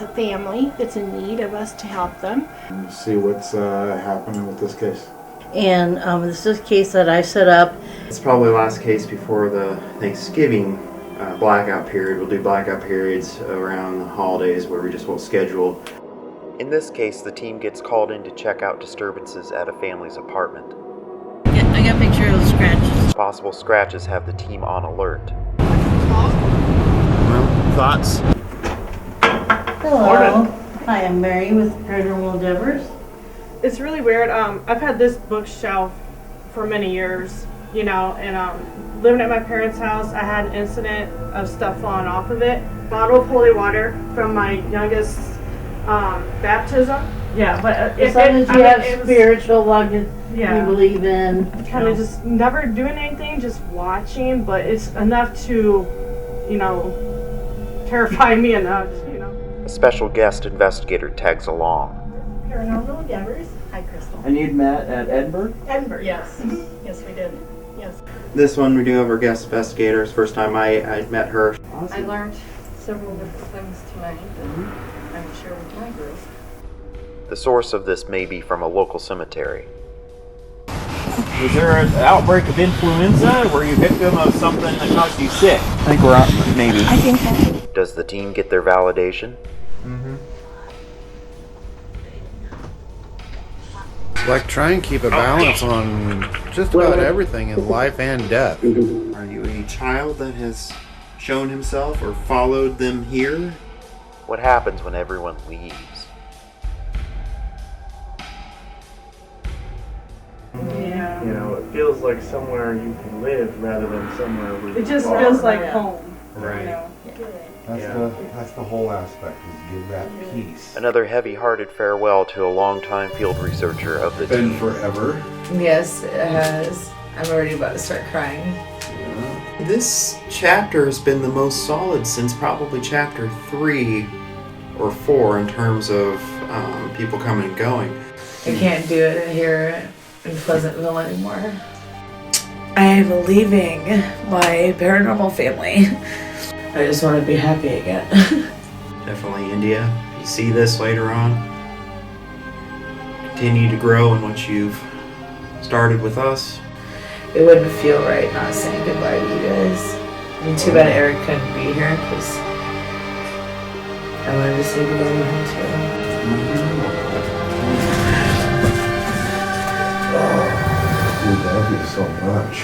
it's a family that's in need of us to help them. See what's happening with this case. And this is a case that I set up. It's probably the last case before the Thanksgiving blackout period. We'll do blackout periods around the holidays where we just will schedule. In this case, the team gets called in to check out disturbances at a family's apartment. Yeah, I got a picture of the scratches. Possible scratches have the team on alert. Well, thoughts? Hello. Hi, I'm Mary with Paranormal Endeavors. It's really weird. I've had this bookshelf for many years, you know, and living at my parents' house, I had an incident of stuff falling off of it. Bottle of holy water from my youngest baptism. Yeah, but As long as you have spiritual luck you believe in. Kind of just never doing anything, just watching, but it's enough to, you know, terrify me enough, you know. A special guest investigator tags along. Paranormal Endeavors. Hi, Crystal. And you'd met at Edinburgh? Edinburgh, yes. Yes, we did. Yes. This one we do have our guest investigators. First time I met her. Awesome. I learned several different things tonight that I'm sure with my group. The source of this may be from a local cemetery. Was there an outbreak of influenza? Were you victim of something that caused you sick? I think we're out, maybe. I think Does the team get their validation? Like, try and keep a balance on just about everything in life and death. Are you a child that has shown himself or followed them here? What happens when everyone leaves? Yeah. You know, it feels like somewhere you can live rather than somewhere where It just you are. feels like home. Right. You know? That's the whole aspect, is give that peace. Another heavy-hearted farewell to a longtime field researcher of the Been team. forever. Yes, it has. I'm already about to start crying. This chapter has been the most solid since probably chapter 3 or 4 in terms of people coming and going. I can't do it here in Pleasantville anymore. I'm leaving my paranormal family. I just want to be happy again. Definitely Endia. If you see this later on, continue to grow in what you've started with us. It wouldn't feel right not saying goodbye to you guys. I mean, too bad Eric couldn't be here because I wanted to say goodbye to him too. We love you so much.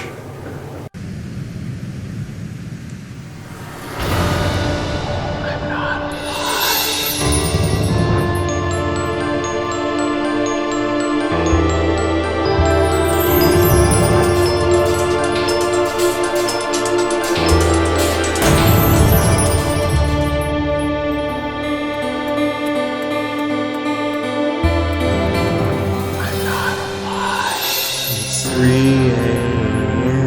It's 3 a.m.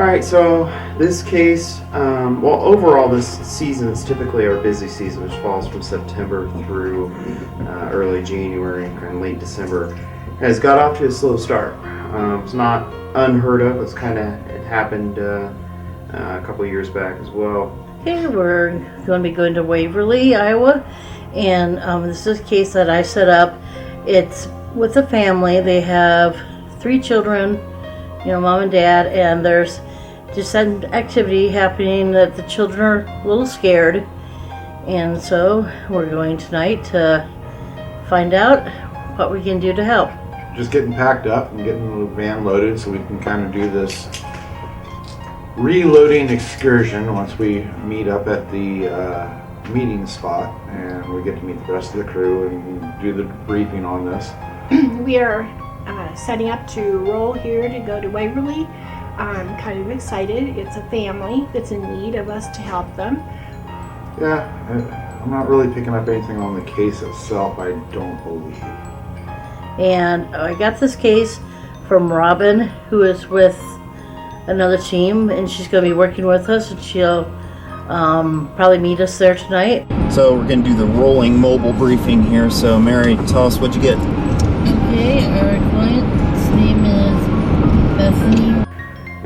right, so this case, well, overall, this season is typically our busy season, which falls from September through early January and late December. Has got off to a slow start. It's not unheard of. It happened a couple of years back as well. Okay, we're going to be going to Waverly, Iowa, and this is a case that I set up. It's with a family. They have 3 children, mom and dad, and there's just an activity happening that the children are a little scared, and so we're going tonight to find out what we can do to help. Just getting packed up and getting the van loaded so we can kind of do this reloading excursion once we meet up at the meeting spot, and we get to meet the rest of the crew and do the briefing on this. We are setting up to roll here to go to Waverly. I'm kind of excited. It's a family that's in need of us to help them. Yeah, I'm not really picking up anything on the case itself, I don't believe. And I got this case from Robin, who is with another team, and she's going to be working with us, and she'll probably meet us there tonight. So we're going to do the rolling mobile briefing here. So Mary, tell us what you get. Okay, our client's name is Bethany.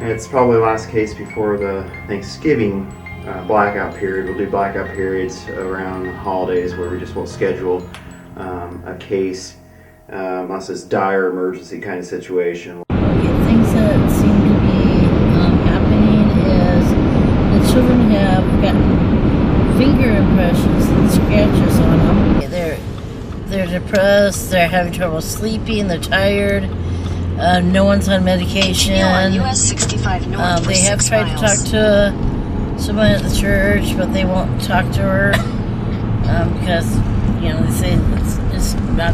It's probably the last case before the Thanksgiving blackout period. We'll do blackout periods around the holidays where we just will schedule a case unless it's dire emergency kind of situation. Okay, things that seem to be happening is the children have got finger impressions and scratches on them. They're depressed, they're having trouble sleeping, they're tired, no one's on medication. US 65 north they have tried to talk to someone at the church, but they won't talk to her because, they say it's not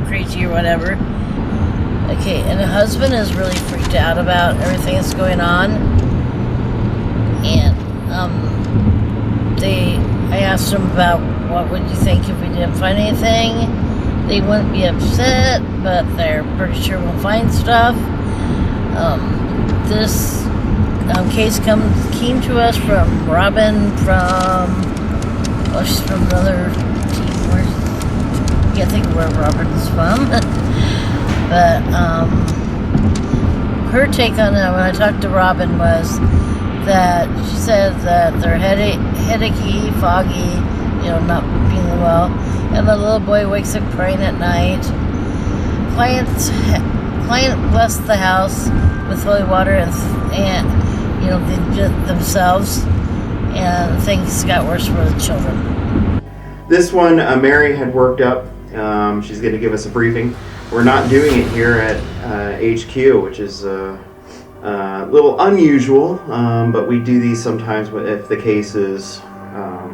crazy or whatever. Okay, and the husband is really freaked out about everything that's going on. And I asked them about what would you think if we didn't find anything. They wouldn't be upset, but they're pretty sure we'll find stuff. This case came to us from Robin she's from another team. I can't think of where Robin is from. But her take on it when I talked to Robin was that she said that they're headachy, foggy, not feeling well, and the little boy wakes up crying at night. Client blessed the house with holy water and themselves, and things got worse for the children. This one, Mary had worked up. She's going to give us a briefing. We're not doing it here at HQ, which is a little unusual, but we do these sometimes if the case is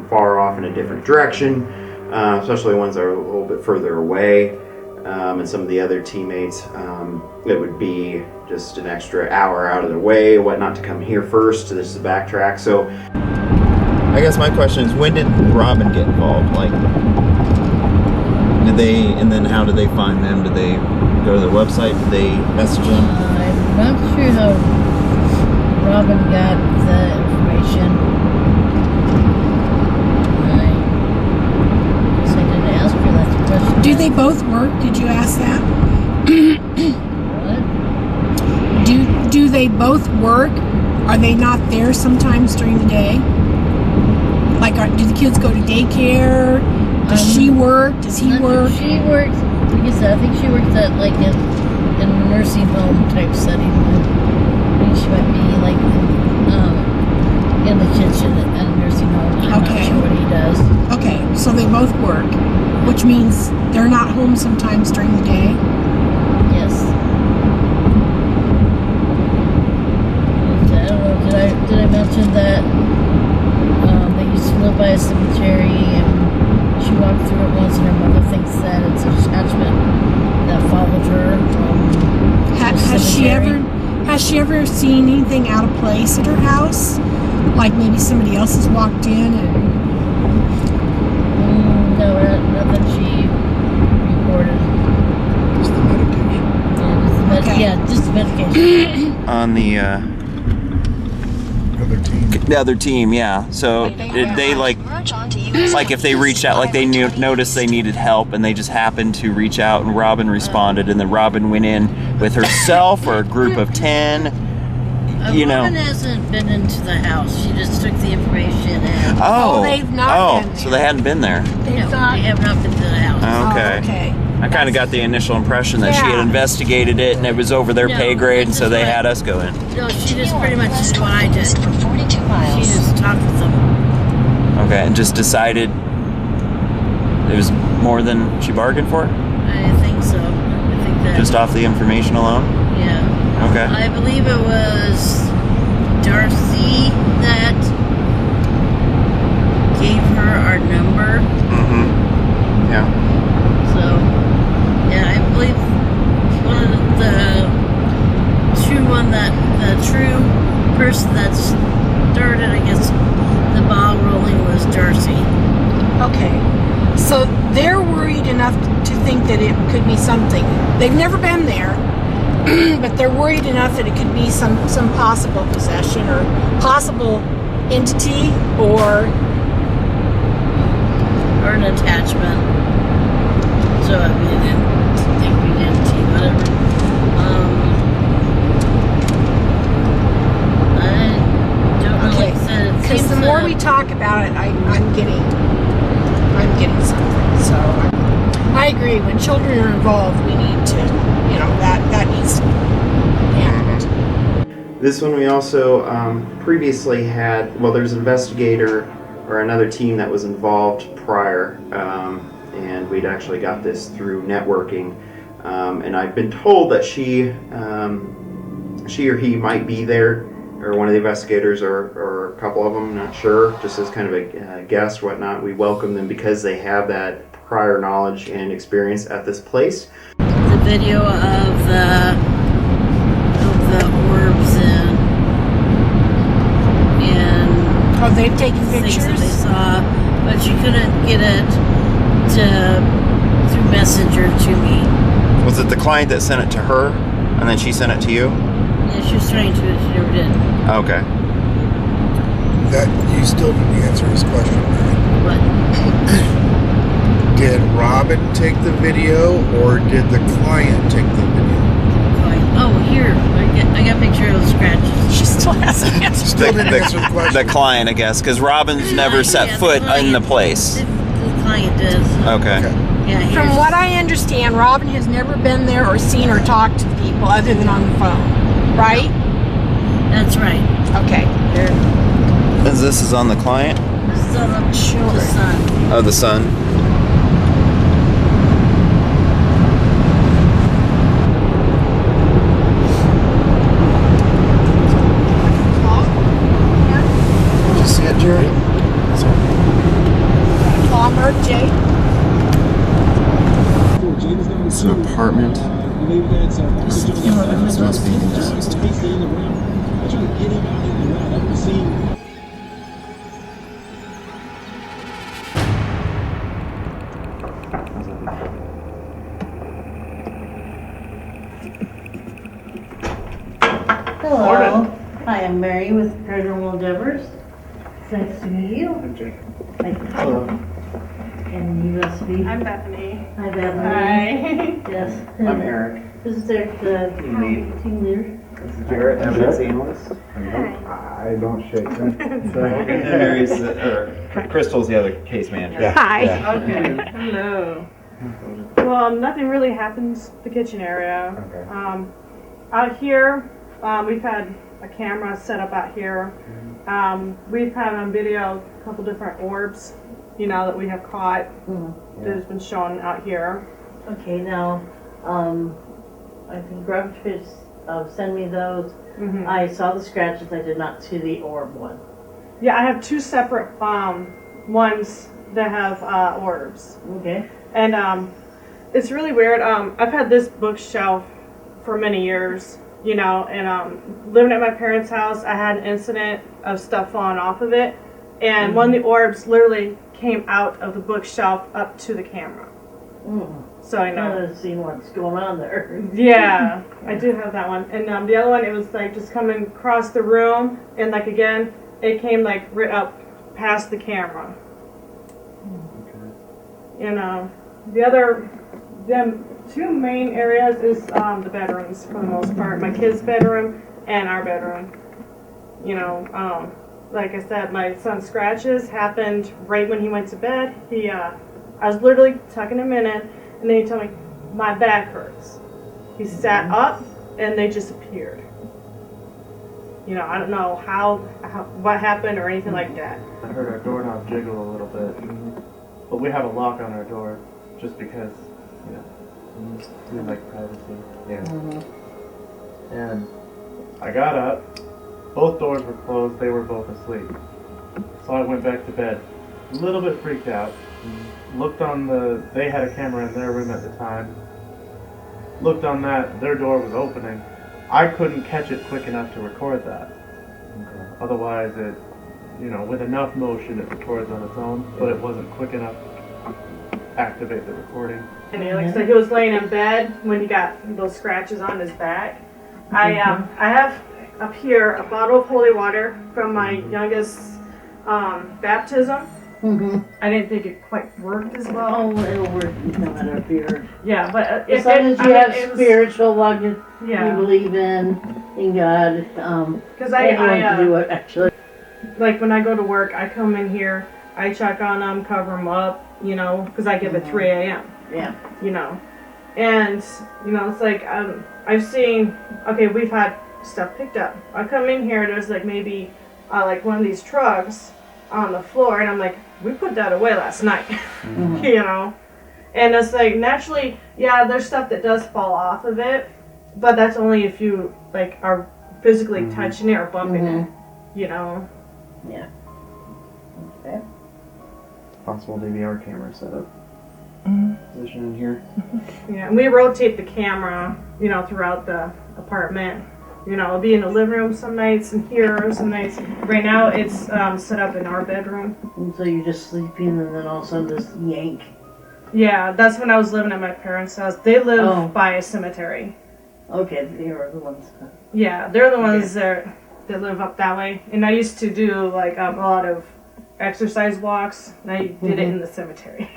far off in a different direction, especially ones that are a little bit further away, and some of the other teammates, it would be just an extra hour out of their way, whatnot, to come here first. So this is a backtrack. So I guess my question is, when did Robin get involved? Like, did they, and then how did they find them? Did they go to their website? Did they message them? I'm not sure how Robin got the information. I guess I didn't ask her that question. Do they both work? Did you ask that? What? Do they both work? Are they not there sometimes during the day? Like, do the kids go to daycare? Does she work? Does he work? She works. Like I said, I think she works at in a nursing home type setting. I think she might be in the kitchen at a nursing home. I'm not sure what he does. Okay, so they both work, which means they're not home sometimes during the day. Yes. I don't know. Did I mention that they used to live by a cemetery, and she walked through it once, and her mother thinks that it's an attachment that followed her from Has she ever seen anything out of place at her house? Like maybe somebody else has walked in and... No, nothing she reported. Just the medication. Yeah, just the medication. On the The other team, yeah. So they like if they reached out, like they noticed they needed help, and they just happened to reach out, and Robin responded, and then Robin went in with herself or a group of 10. Robin hasn't been into the house. She just took the information and... they've not been there. So they hadn't been there. They have not been to the house. Okay. I kind of got the initial impression that she had investigated it and it was over their pay grade, and so they had us go in. No, she just pretty much did what I did. For 42 miles. She just talked with them. Okay, and just decided it was more than she bargained for? I think so. I think that... Just off the information alone? Yeah. Okay. I believe it was Darcy that gave her our number. Mm-hmm. Yeah. So, yeah, I believe one of the true person that started, I guess, the ball rolling was Darcy. Okay. So they're worried enough to think that it could be something. They've never been there, but they're worried enough that it could be some possible possession or possible entity or an attachment. So I mean, I think we entity, whatever. I don't know. okay. Because the more we talk about it, I'm getting something. So I agree. When children are involved, we need to, that needs to be handled. This one we also previously had, there's an investigator or another team that was involved prior, and we'd actually got this through networking, and I've been told that she or he might be there, or one of the investigators, or a couple of them, not sure, just as kind of a guest, whatnot. We welcome them because they have that prior knowledge and experience at this place. The video of the orbs and they've taken things pictures. that they saw, but you couldn't get it through Messenger to me. Was it the client that sent it to her, and then she sent it to you? Yeah, she was trying to, she never did. Okay. That you still didn't answer his question, right? What? Did Robin take the video, or did the client take the video? Oh, here. I got a picture of the scratches. She still hasn't answered. Still didn't answer the question. The client, I guess, because Robin's never set foot in the place. The client does. Okay. Yeah, From what I understand, Robin has never been there or seen or talked to the people other than on the phone. Right? That's right. Okay. This is on the client? This is on the son. Oh, the son. Did you see it, Jerry? Palmer, Jay. It's an apartment. This must be just. Hello. Hi, I'm Mary with Paranormal Endeavors. It's nice to meet you. Hello. And you must be. I'm Bethany. Hi, Bethany. Hi. Yes. I'm Eric. This is their team leader. This is Jarrett, evidence analyst. I don't shake that. Mary's, Crystal's the other case manager. Hi. Okay. Hello. Well, nothing really happens in the kitchen area. Okay. Out here, we've had a camera set up out here. We've had on video a couple different orbs, that we have caught that has been shown out here. Okay, now, I think Grub Fish send me those. Mm-hmm. I saw the scratches. I did not see the orb one. Yeah, I have two separate ones that have orbs. Okay. And it's really weird. I've had this bookshelf for many years, and living at my parents' house, I had an incident of stuff falling off of it, and one of the orbs literally came out of the bookshelf up to the camera. So I know. I've seen what's going on there. Yeah, I do have that one. And the other one, it was like just coming across the room, and like again, it came like right up past the camera. And the two main areas is the bedrooms for the most part. My kid's bedroom and our bedroom. You know, like I said, my son's scratches happened right when he went to bed. I was literally tucking him in, and then he told me, my back hurts. He sat up, and they just appeared. You know, I don't know what happened or anything like that. I heard our doorknob jiggle a little bit, but we have a lock on our door just because, you know, we like privacy. Yeah. And I got up, both doors were closed, they were both asleep. So I went back to bed, a little bit freaked out. Looked on they had a camera in their room at the time. Looked on that, their door was opening. I couldn't catch it quick enough to record that. Otherwise it, you know, with enough motion it records on its own, but it wasn't quick enough to activate the recording. And like I said, he was laying in bed when he got those scratches on his back. I have up here a bottle of holy water from my youngest baptism. I didn't think it quite worked as well. Oh, it'll work no matter if you're... Yeah, but as long as you have spiritual, long as you believe in God. Because anyone can do it, actually. Like when I go to work, I come in here, I check on them, cover them up, you know, because I give it 3 a.m. Yeah. You know, and you know, it's like I've seen. Okay, we've had stuff picked up. I come in here, there's like maybe like one of these trucks on the floor, and I'm like, we put that away last night. You know, and it's like naturally, yeah, there's stuff that does fall off of it, but that's only if you like are physically touching it or bumping it. You know. Yeah. Okay. Possible DVR camera setup. Position in here. Yeah, and we rotate the camera, you know, throughout the apartment. You know, it'll be in the living room some nights and here some nights. Right now it's set up in our bedroom. And so you're just sleeping and then all of a sudden this yank. Yeah, that's when I was living at my parents' house. They live by a cemetery. Okay, they are the ones. Yeah, they're the ones that live up that way. And I used to do like a lot of exercise walks, and I did it in the cemetery.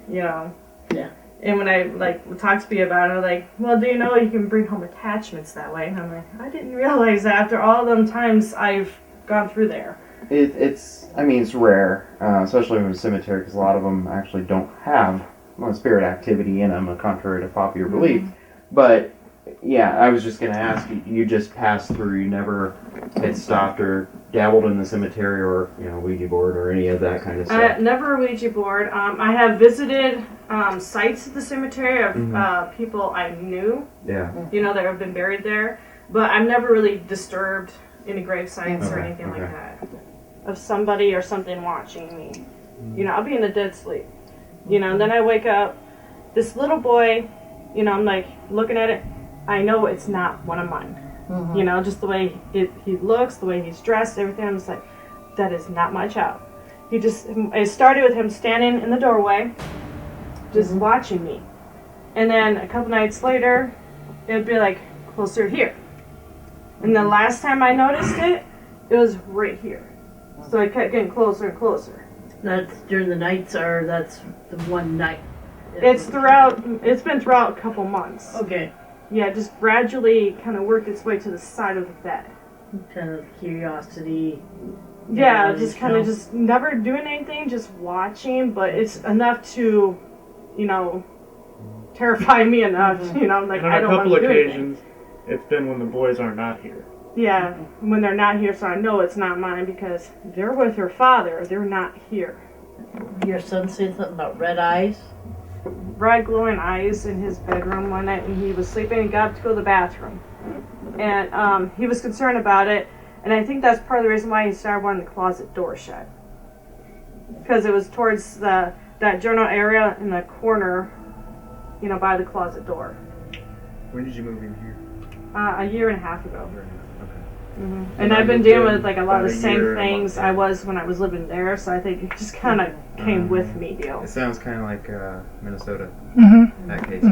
You know. Yeah. And when I like talked to me about it, I'm like, well, do you know you can bring home attachments that way? And I'm like, I didn't realize that after all them times I've gone through there. It's rare, especially in a cemetery, because a lot of them actually don't have spirit activity in them, contrary to popular belief. But yeah, I was just going to ask, you just passed through, you never had stopped or dabbled in the cemetery or, you know, Ouija board or any of that kind of stuff? Never a Ouija board. I have visited sites at the cemetery of people I knew, you know, that have been buried there, but I've never really disturbed any grave sites or anything like that. Of somebody or something watching me. You know, I'll be in a dead sleep. You know, and then I wake up, this little boy, you know, I'm like looking at it, I know it's not one of mine. You know, just the way he looks, the way he's dressed, everything. I'm just like, that is not my child. It started with him standing in the doorway, just watching me. And then a couple nights later, it would be like closer here. And the last time I noticed it, it was right here. So it kept getting closer and closer. That's during the nights, or that's the one night? It's been throughout a couple months. Okay. Yeah, just gradually kind of worked its way to the side of the bed. Kind of curiosity. Yeah, just kind of just never doing anything, just watching, but it's enough to, you know, terrify me enough. You know, I'm like, I don't want to do anything. On a couple occasions, it's been when the boys are not here. Yeah, when they're not here, so I know it's not mine because they're with her father. They're not here. Your son said something about red eyes? Bright glowing eyes in his bedroom one night when he was sleeping and got up to go to the bathroom. And he was concerned about it, and I think that's part of the reason why he started wanting the closet door shut. Because it was towards that general area in the corner, you know, by the closet door. When did you move in here? A year and a half ago. Okay. And I've been dealing with like a lot of the same things I was when I was living there, so I think it just kind of came with me, deal. It sounds kind of like Minnesota. That case.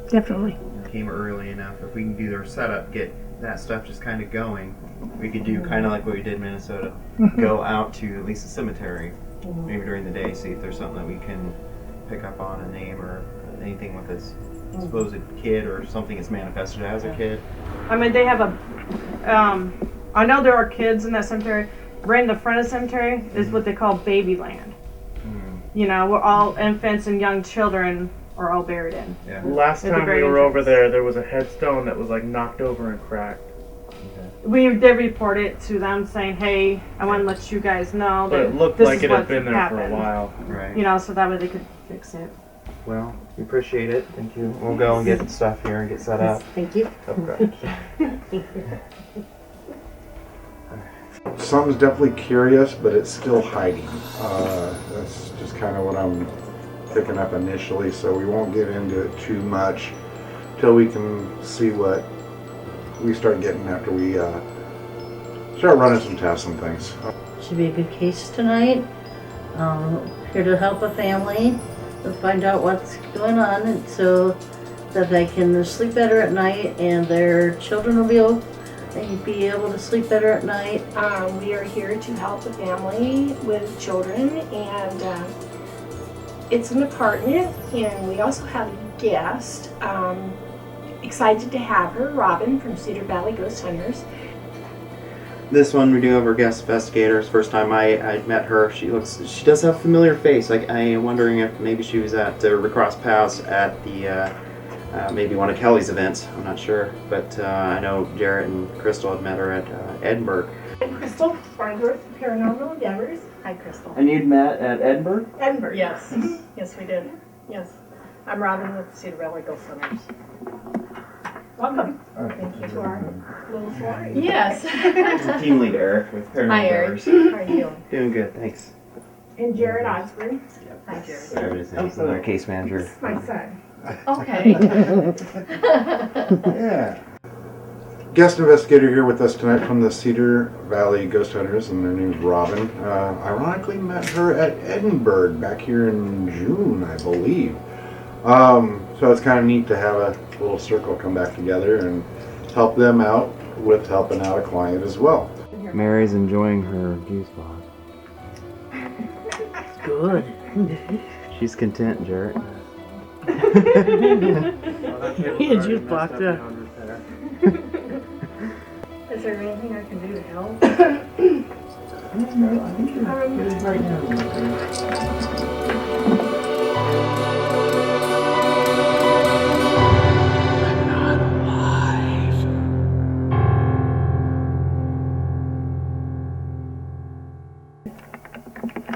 Definitely. Came early enough. If we can do their setup, get that stuff just kind of going, we could do kind of like what we did in Minnesota. Go out to at least the cemetery, maybe during the day, see if there's something that we can pick up on, a name or anything with this supposed kid or something that's manifested as a kid. I mean, they have a, I know there are kids in that cemetery. Right in the front of the cemetery is what they call baby land. You know, where all infants and young children are all buried in. Yeah. Last time we were over there was a headstone that was like knocked over and cracked. We did report it to them saying, hey, I want to let you guys know But that it looked this like is it had what's been there for a happened. while. Right. You know, so that way they could fix it. Well, we appreciate it. Thank you. We'll go and get stuff here and get set up. Thank you. Okay. Something's definitely curious, but it's still hiding. That's just kind of what I'm picking up initially, so we won't get into it too much till we can see what we start getting after we start running some tests and things. Should be a good case tonight. Here to help a family to find out what's going on, and so that they can sleep better at night and their children will be able to sleep better at night. We are here to help a family with children, and it's an apartment, and we also have a guest. Excited to have her, Robin from Cedar Valley Ghost Hunters. This one we do have our guest investigators. First time I met her, she does have a familiar face. Like I am wondering if maybe she was at we crossed paths at the maybe one of Kelly's events. I'm not sure, but I know Jarrett and Crystal had met her at Edinburgh. I'm Crystal Farnsworth, Paranormal Endeavors. Hi, Crystal. And you'd met at Edinburgh? Edinburgh, yes. Yes, we did. Yes. I'm Robin with Cedar Valley Ghost Hunters. Welcome. Thank you to our little story. Yes. Team lead Eric with Paranormal Hi, Eric. Endeavors. How are you doing? Doing good, thanks. And Jared Osborne. Hi, Jared. There it is. He's another case manager. My son. Okay. Yeah. Guest investigator here with us tonight from the Cedar Valley Ghost Hunters, and their name's Robin. Ironically met her at Edinburgh back here in June, I believe. So it's kind of neat to have a little circle come back together and help them out with helping out a client as well. Mary's enjoying her juice box. Good. She's content, Jarrett. You just blocked up. Is there anything I can do to help? Right now.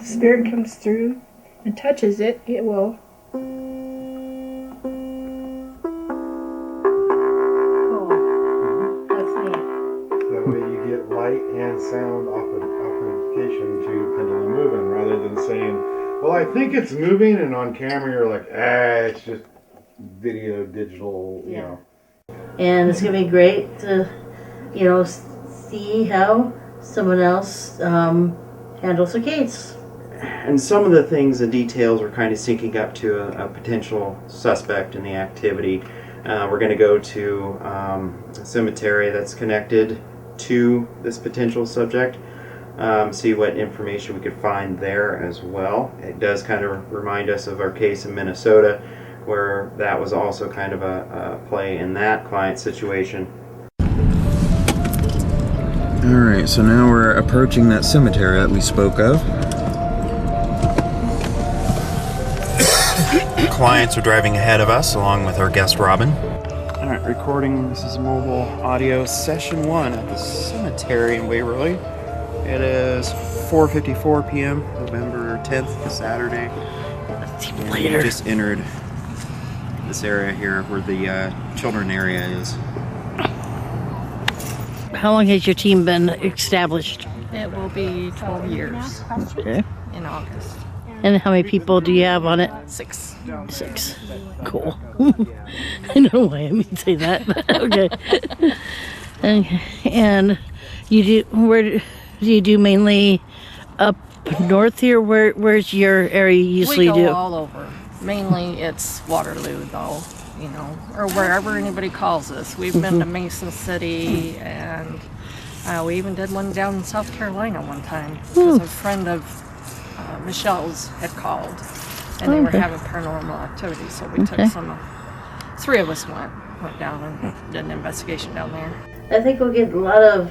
Spirit comes through and touches it, it will. Oh, that's neat. That way you get light and sound authentication to pendulum moving, rather than saying, well, I think it's moving, and on camera you're like, it's just video, digital, you know. And it's gonna be great to, see how someone else handles a case. And some of the things, the details, are kind of syncing up to a potential suspect in the activity. We're going to go to a cemetery that's connected to this potential subject, see what information we could find there as well. It does kind of remind us of our case in Minnesota, where that was also kind of a play in that client situation. Alright, so now we're approaching that cemetery that we spoke of. Clients are driving ahead of us along with our guest Robin. Alright, recording. This is mobile audio session 1 at the cemetery in Waverly. It is 4:54 p.m. November 10th, Saturday. And we just entered this area here where the children area is. How long has your team been established? It will be 12 years Okay. in August. And how many people do you have on it? 6. 6. Cool. I know why I mean to say that, but okay. Okay. And where do you do mainly up north here? Where's your area you usually we go do? all over. Mainly it's Waterloo though. you know, or wherever anybody calls us. We've been to Mason City, and we even did one down in South Carolina one time because a friend of Michelle's had called, and they were having paranormal activity. So we took some. 3 of us went down and did an investigation down there. I think we'll get a lot of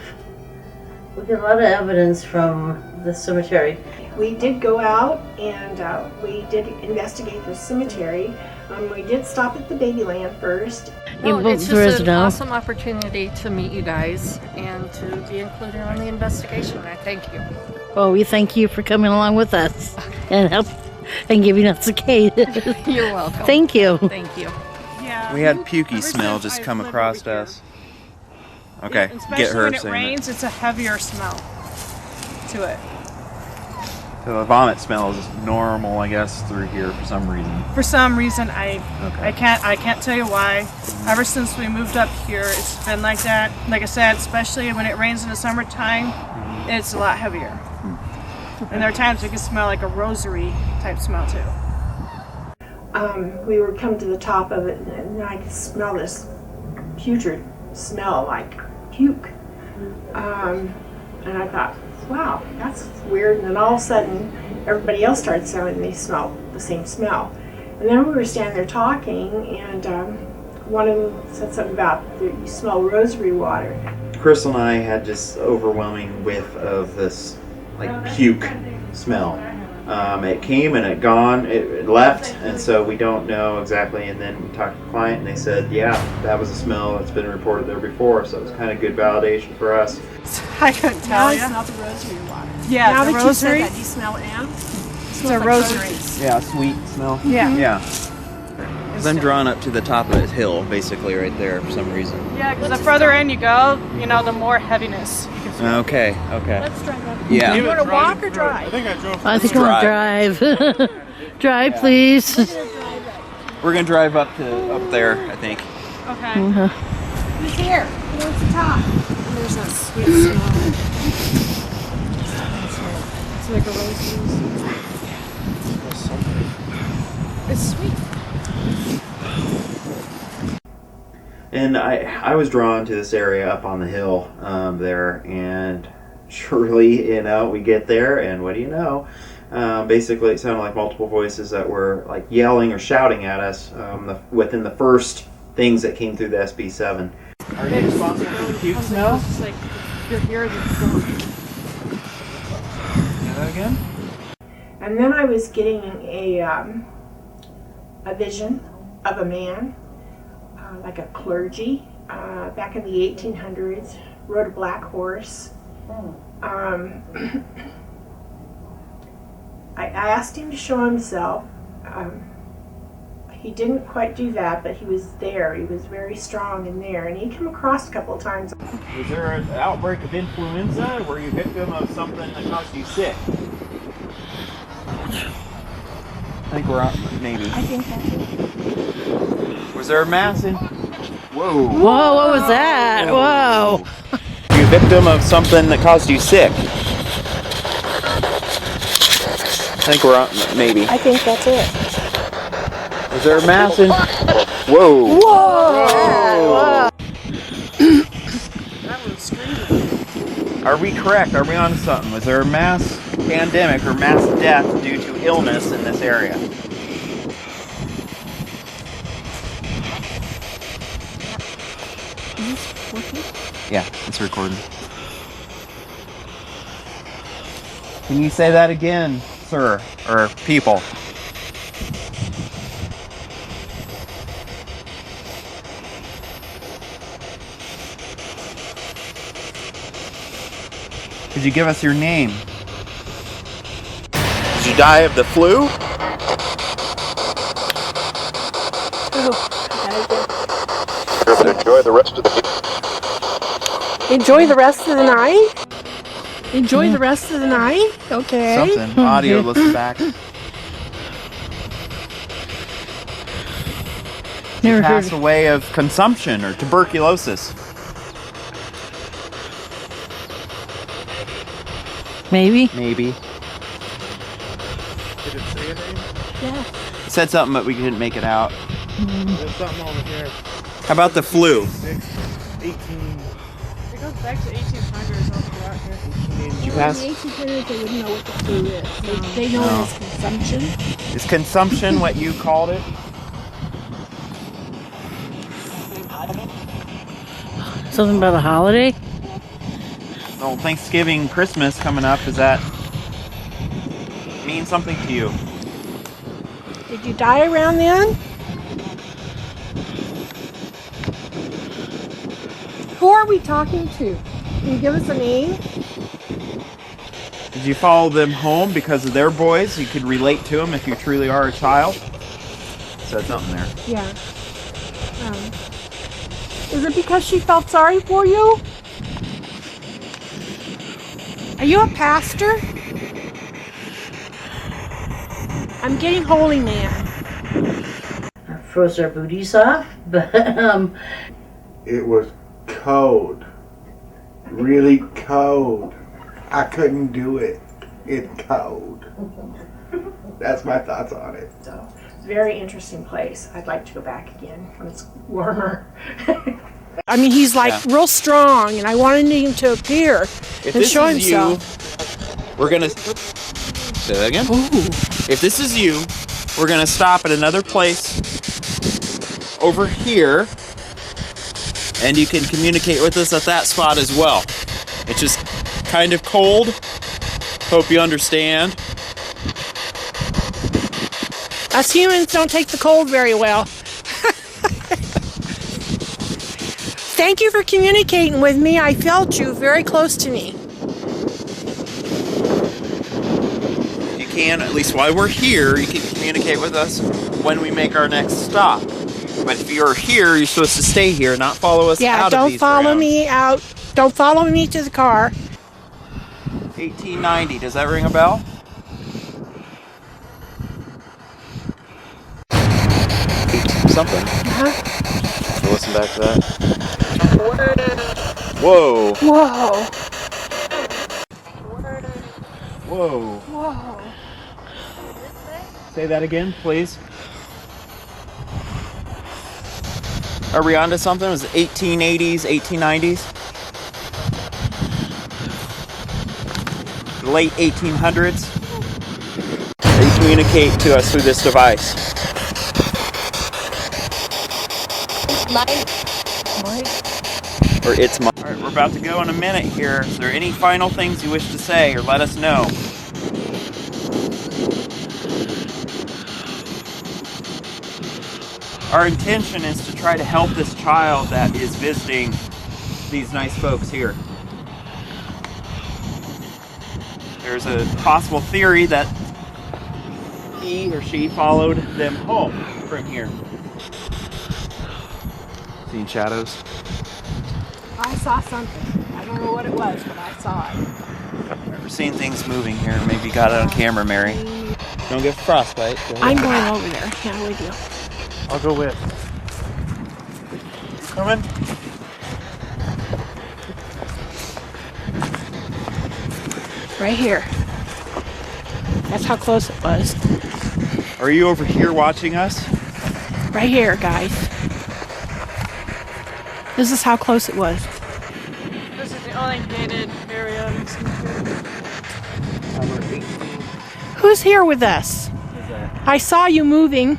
evidence from the cemetery. We did go out and we did investigate the cemetery. We did stop at the Babyland first. No, it's just an awesome opportunity to meet you guys and to be included on the investigation. I thank you. Well, we thank you for coming along with us and help and giving us a case. You're welcome. Thank you. Thank you. We had pukey smell just come across us. Okay, especially get her when it saying rains, it's a heavier smell to it. So the vomit smell is normal, I guess, through here for some reason. For some reason, I can't tell you why. Ever since we moved up here, it's been like that. Like I said, especially when it rains in the summertime, it's a lot heavier. And there are times it can smell like a rosary type smell too. We were come to the top of it, and I could smell this putrid smell like puke. And I thought, wow, that's weird. And then all of a sudden, everybody else started saying they smelled the same smell. And then we were standing there talking, and one of them said something about you smell rosary water. Crystal and I had just overwhelming whiff of this like puke smell. It came and it gone, it left, and so we don't know exactly. And then we talked to the client, and they said, yeah, that was a smell that's been reported there before, so it was kind of good validation for us. I couldn't tell Now you. I smell the rosary water. Yeah, now the that rosary. you said that, do you smell it now? It's a rosary. Yeah, sweet smell. Yeah. Yeah. I'm drawn up to the top of this hill, basically, right there for some reason. Yeah, because the further in you go, you know, the more heaviness you can feel. Okay. Let's drive up. Yeah. You want to walk or drive? I think I'll drive. Drive, please. We're gonna drive up there, I think. Okay. Who's here? Who wants to talk? There's that sweet smell. It's like a rose. It's sweet. And I was drawn to this area up on the hill there, and surely, you know, we get there, and what do you know? Basically, it sounded like multiple voices that were like yelling or shouting at us within the first things that came through the SB7. Are you responsible for the puke smell? It's like you're here. Say that again? And then I was getting a vision of a man, like a clergy, back in the 1800s, rode a black horse. I asked him to show himself. He didn't quite do that, but he was there. He was very strong in there, and he came across a couple of times. Was there an outbreak of influenza? Were you victim of something that caused you sick? I think we're on, maybe. I think that's it. Was there a mass in? Whoa. Whoa, what was that? Whoa. Were you victim of something that caused you sick? I think we're on, maybe. I think that's it. Was there a mass in? Whoa. Whoa. That was screaming. Are we correct? Are we on something? Was there a mass pandemic or mass death due to illness in this area? Yeah, it's recording. Can you say that again, sir, or people? Could you give us your name? Did you die of the flu? Enjoy the rest of the Enjoy the rest of the night? Enjoy the rest of the night? Okay. Something. Audio, listen back. Did you pass away of consumption or tuberculosis? Maybe. Maybe. Did it say anything? Yeah. It said something, but we couldn't make it out. There's something over here. How about the flu? 18. It goes back to 1800s over here. Did you In pass? the 1800s, they wouldn't know what the flu is. They know No. it as consumption. Is consumption what you called it? Something about a holiday? Oh, Thanksgiving, Christmas coming up. Does that mean something to you? Did you die around then? Who are we talking to? Can you give us a name? Did you follow them home because of their boys? You could relate to them if you truly are a child. Said something there. Yeah. Is it because she felt sorry for you? Are you a pastor? I'm getting holy man. Froze our booties off, but It was cold. Really cold. I couldn't do it. It's cold. That's my thoughts on it. So, very interesting place. I'd like to go back again when it's warmer. I mean, he's like real strong, and I wanted him to appear If and this show is himself. you, we're gonna say that again. Ooh. If this is you, we're gonna stop at another place over here, and you can communicate with us at that spot as well. It's just kind of cold. Hope you understand. Us humans don't take the cold very well. Thank you for communicating with me. I felt you very close to me. You can, at least while we're here, you can communicate with us when we make our next stop. But if you're here, you're supposed to stay here, not follow us Yeah, out of don't these follow grounds. me out. Don't follow me to the car. 1890, does that ring a bell? Something. So listen back to that. Whoa. Whoa. Whoa. Whoa. Say that again, please. Are we on to something? Was it 1880s, 1890s? The late 1800s? Or you communicate to us through this device? Or it's mine. Alright, we're about to go in a minute here. Is there any final things you wish to say or let us know? Our intention is to try to help this child that is visiting these nice folks here. There's a possible theory that he or she followed them home from here. Seeing shadows? I saw something. I don't know what it was, but I saw it. We're seeing things moving here. Maybe you got it on camera, Mary. Don't get frostbite. Go ahead. I'm going over there. Yeah, with you. I'll go with. You coming? Right here. That's how close it was. Are you over here watching us? Right here, guys. This is how close it was. This is the only gated area in this country. Who's here with us? I saw you moving.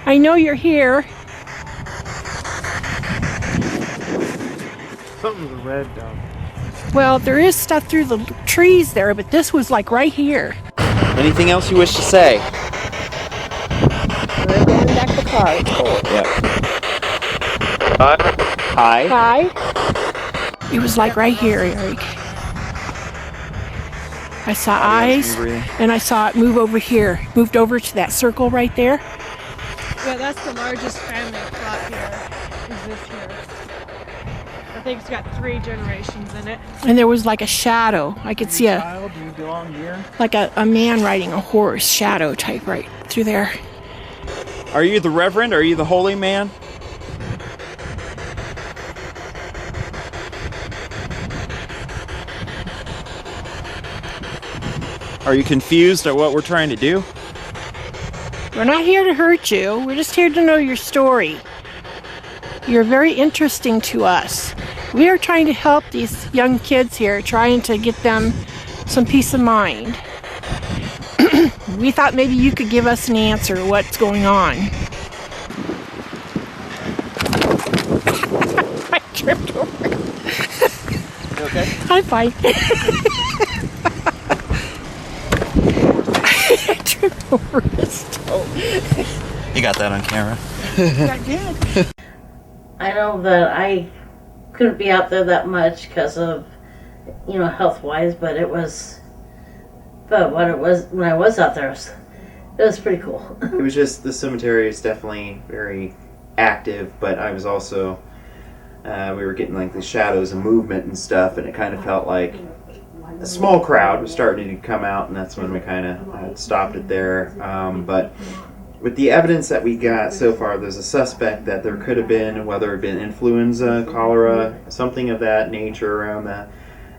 I know you're here. Something's red down. Well, there is stuff through the trees there, but this was like right here. Anything else you wish to say? We're going back to the car. It's cold. Yeah. Hi. Hi. It was like right here, Eric. I saw eyes, and I saw it move over here. Moved over to that circle right there. Yeah, that's the largest family plot here. Is this here? I think it's got 3 generations in it. And there was like a shadow. I could see a Child, do you belong here? like a man riding a horse, shadow type right through there. Are you the Reverend? Are you the holy man? Are you confused at what we're trying to do? We're not here to hurt you. We're just here to know your story. You're very interesting to us. We are trying to help these young kids here, trying to get them some peace of mind. We thought maybe you could give us an answer what's going on. I tripped over. You okay? I'm fine. I tripped over his toe. You got that on camera. I did. I know that I couldn't be out there that much because of, health-wise, but it was. But what it was when I was out there, it was pretty cool. It was just, the cemetery is definitely very active, but I was also, we were getting like the shadows and movement and stuff, and it kind of felt like a small crowd was starting to come out, and that's when we kind of stopped it there. But with the evidence that we got so far, there's a suspect that there could have been, whether it been influenza, cholera, something of that nature around the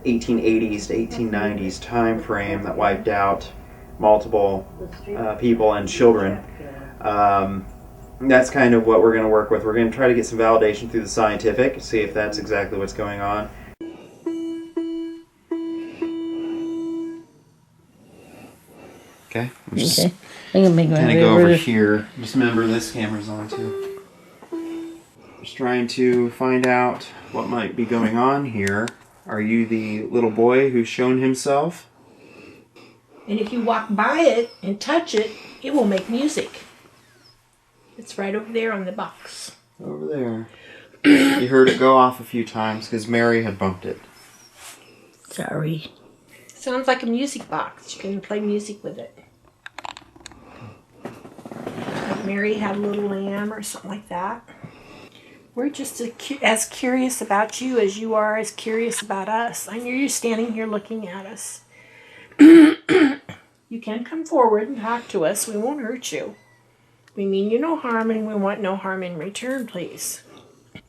1880s to 1890s time frame that wiped out multiple people and children. That's kind of what we're going to work with. We're going to try to get some validation through the scientific, see if that's exactly what's going on. Okay, we'll just Okay. I'm gonna make my kind of way go over over here. Just remember this camera's on too. Just trying to find out what might be going on here. Are you the little boy who's shown himself? And if you walk by it and touch it, it will make music. It's right over there on the box. Over there. You heard it go off a few times because Mary had bumped it. Sorry. Sounds like a music box. You can play music with it. Like Mary had a little lamb or something like that. We're just as curious about you as you are as curious about us. I know you're standing here looking at us. You can come forward and talk to us. We won't hurt you. We mean you no harm, and we want no harm in return, please.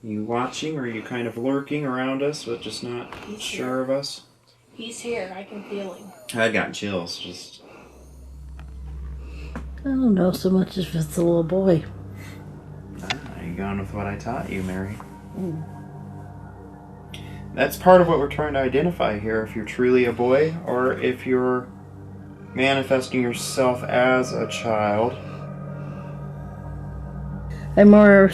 You watching, or are you kind of lurking around us, but just not sure of us? He's here. I can feel him. I got chills. Just. I don't know so much if it's a little boy. You going with what I taught you, Mary? That's part of what we're trying to identify here. If you're truly a boy, or if you're manifesting yourself as a child. I'm more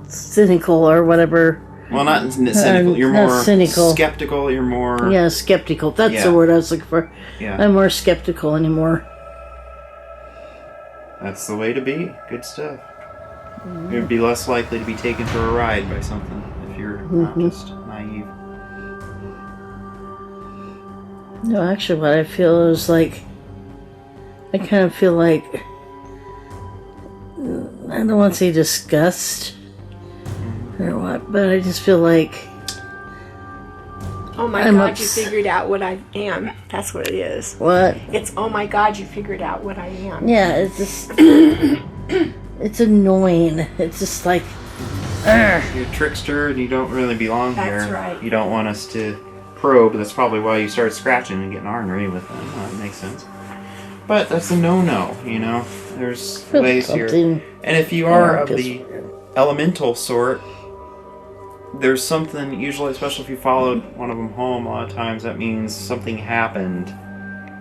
cynical or whatever. Well, not cynical. You're not more cynical. skeptical. You're more... Yeah, skeptical. That's Yeah. the word I was looking for. Yeah. I'm more skeptical anymore. That's the way to be. Good stuff. You'd be less likely to be taken for a ride by something if you're not just naive. No, actually what I feel is like, I kind of feel like, I don't want to say disgust or what, but I just feel like Oh my God, you figured out what I am. That's what it is. What? It's, oh my God, you figured out what I am. Yeah, it's just, it's annoying. It's just like, You're a trickster and you don't really belong here. That's right. You don't want us to probe. That's probably why you started scratching and getting ornery with them. That makes sense. But that's a no-no, you know? There's ways here. And if you are of the elemental sort, there's something, usually, especially if you followed one of them home, a lot of times that means something happened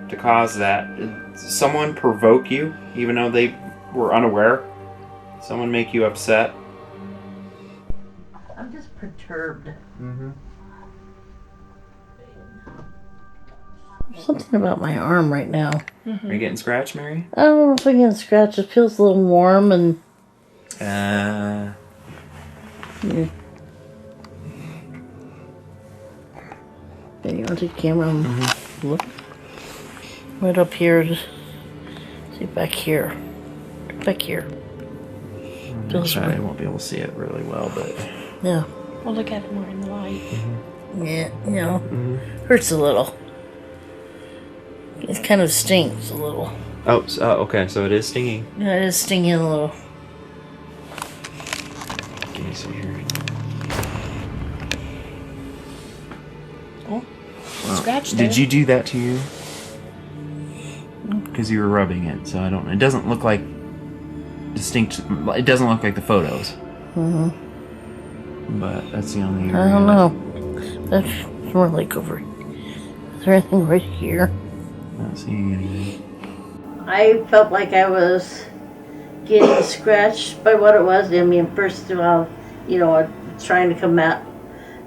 to cause that. Did someone provoke you, even though they were unaware? Someone make you upset? I'm just perturbed. Something about my arm right now. Are you getting scratched, Mary? I don't know if I'm getting scratched. It feels a little warm and... Yeah. Okay, you want to take the camera and look? Right up here. Just see back here. Back here. I won't be able to see it really well, but... Yeah. We'll look at it more in the light. Yeah, you know. Hurts a little. It kind of stings a little. Oh, okay, so it is stinging. Yeah, it is stinging a little. Let me see here. Oh, scratch there. Did you do that to you? Because you were rubbing it, so I don't know. It doesn't look like distinct. It doesn't look like the photos. Mm-hmm. But that's the only I area. don't know. That's more like over. Is there anything right here? Not seeing anything. I felt like I was getting scratched by what it was. I mean, first of all, you know, trying to come out.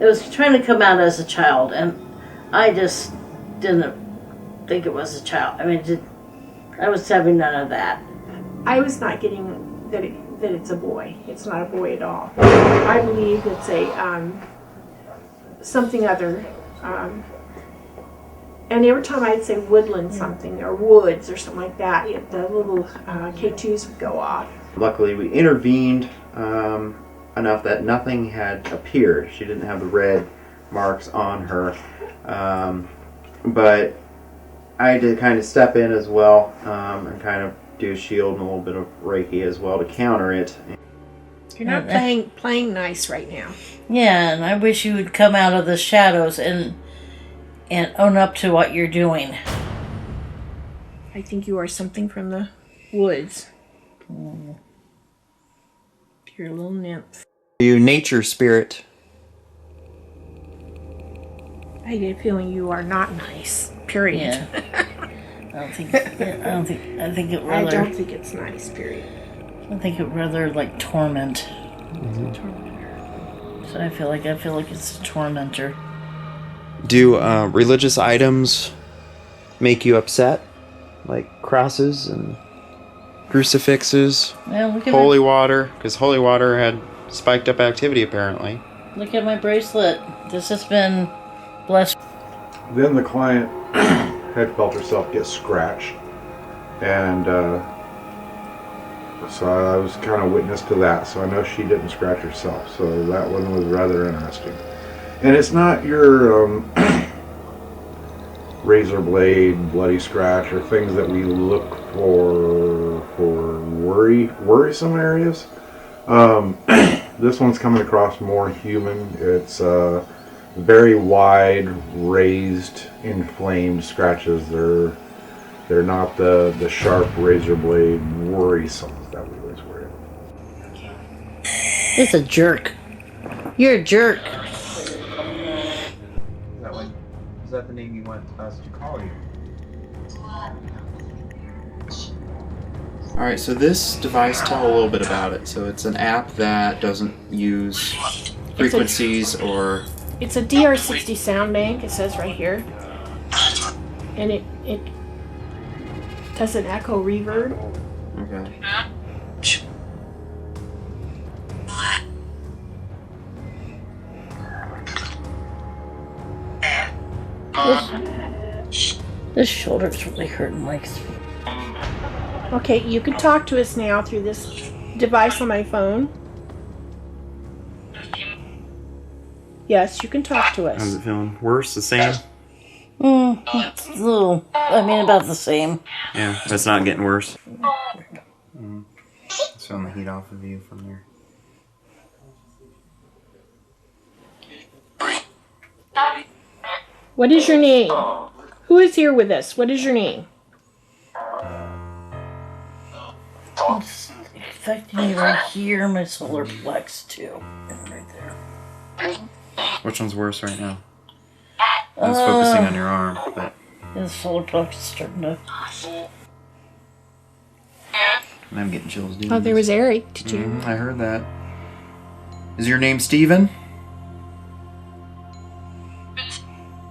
It was trying to come out as a child, and I just didn't think it was a child. I mean, I was having none of that. I was not getting that it's a boy. It's not a boy at all. I believe it's a something other. And every time I'd say woodland something or woods or something like that, the little K2s would go off. Luckily, we intervened enough that nothing had appeared. She didn't have the red marks on her. But I had to kind of step in as well and kind of do a shield and a little bit of Reiki as well to counter it. You're not playing nice right now. Yeah, and I wish you would come out of the shadows and own up to what you're doing. I think you are something from the woods. You're a little nymph. You nature spirit. I get a feeling you are not nice. Period. Yeah. I think it rather. I don't think it's nice. Period. I think it rather like torment. Tormentor. So I feel like it's a tormentor. Do religious items make you upset? Like crosses and crucifixes? Yeah, look at holy water, because holy water had spiked up activity apparently. Look at my bracelet. This has been blessed. Then the client had felt herself get scratched, and so I was kind of witness to that. So I know she didn't scratch herself. So that one was rather interesting. And it's not your razor blade, bloody scratch, or things that we look for worrisome areas. This one's coming across more human. It's very wide, raised, inflamed scratches. They're not the sharp razor blade worrisome that we always worry about. It's a jerk. You're a jerk. Is that the name you want us to call you? Alright, so this device, tell a little bit about it. So it's an app that doesn't use frequencies or... It's a DR60 sound bank, it says right here. And it does an echo reverb. Okay. This shoulder's really hurting, like. Okay, you can talk to us now through this device on my phone. Yes, you can talk to us. How's it feeling? Worse? The same? It's a little. I mean, about the same. Yeah, it's not getting worse. Let's film the heat off of you from there. What is your name? Who is here with us? What is your name? It's affecting me right here, my solar plex too. Right there. Which one's worse right now? I was focusing on your arm, but... The solar plex is starting to... I'm getting chills, dude. Oh, there was Eric. Did you? I heard that. Is your name Steven?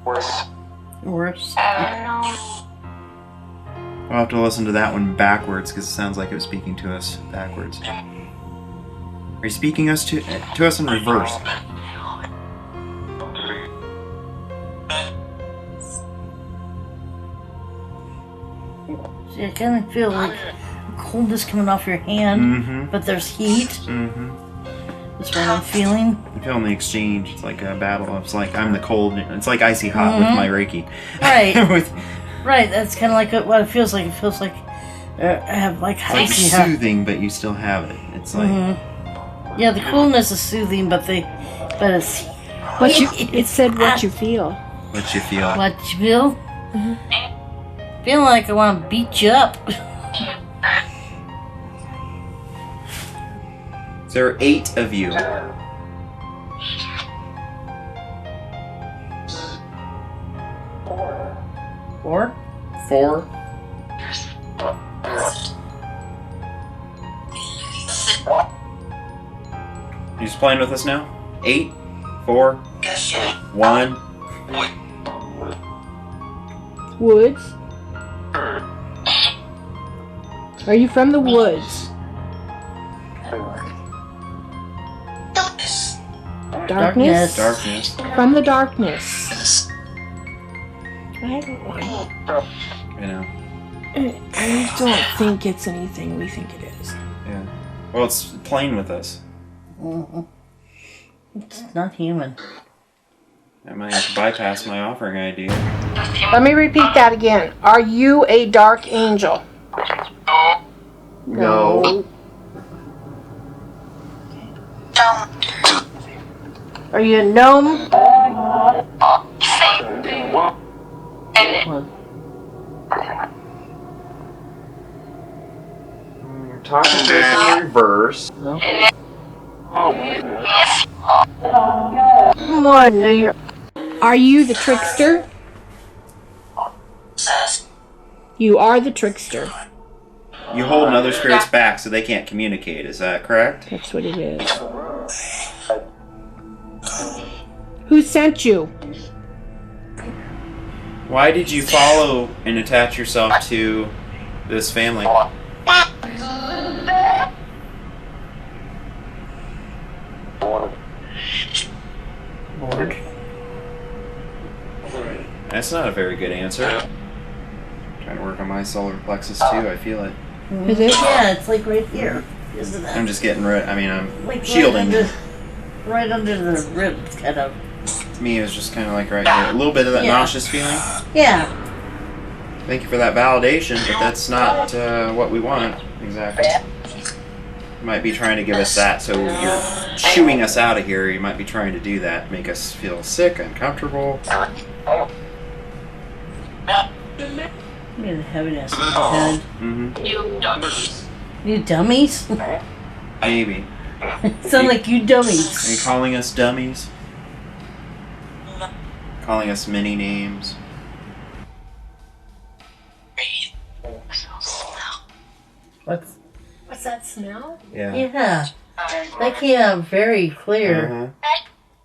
Worse. We'll have to listen to that one backwards because it sounds like it was speaking to us backwards. Are you speaking us to us in reverse? See, I kind of feel like coldness coming off your hand, but there's heat. That's what I'm feeling. I'm feeling the exchange. It's like a battle. It's like I'm the cold. It's like icy hot with my Reiki. Right. Right. That's kind of like what it feels like. It feels like I have like icy hot. It's soothing, but you still have it. It's like yeah, the coolness is soothing, but it's It said what you feel. What you feel. What you feel? Feeling like I want to beat you up. There are 8 of you. Four? 4. You just playing with us now? 8, 4, 1. Woods? Are you from the woods? Darkness? Darkness. From the darkness. I don't know. You know. I don't think it's anything we think it is. Yeah. Well, it's playing with us. Mm-mm. It's not human. I might bypass my offering ID. Let me repeat that again. Are you a dark angel? No. Are you a gnome? You're talking to us in reverse. No. Come on, are you the trickster? You are the trickster. You hold another spirit's back so they can't communicate. Is that correct? That's what it is. Who sent you? Why did you follow and attach yourself to this family? Bored. That's not a very good answer. Trying to work on my solar plexus too. I feel it. Is it? Yeah, it's like right here, isn't it? I'm just getting rid. I mean, I'm like shielding. Right under the ribs, kind of. To me, it was just kind of like right here. A little bit of that nauseous feeling. Yeah. Thank you for that validation, but that's not what we want exactly. You might be trying to give us that, so you're shooing us out of here. You might be trying to do that, make us feel sick, uncomfortable. Maybe the heaviness in the head. Mm-hmm. You dummies? Maybe. Sound like you dummies. Are you calling us dummies? Calling us many names? What's that smell? Yeah. Yeah. That came out very clear.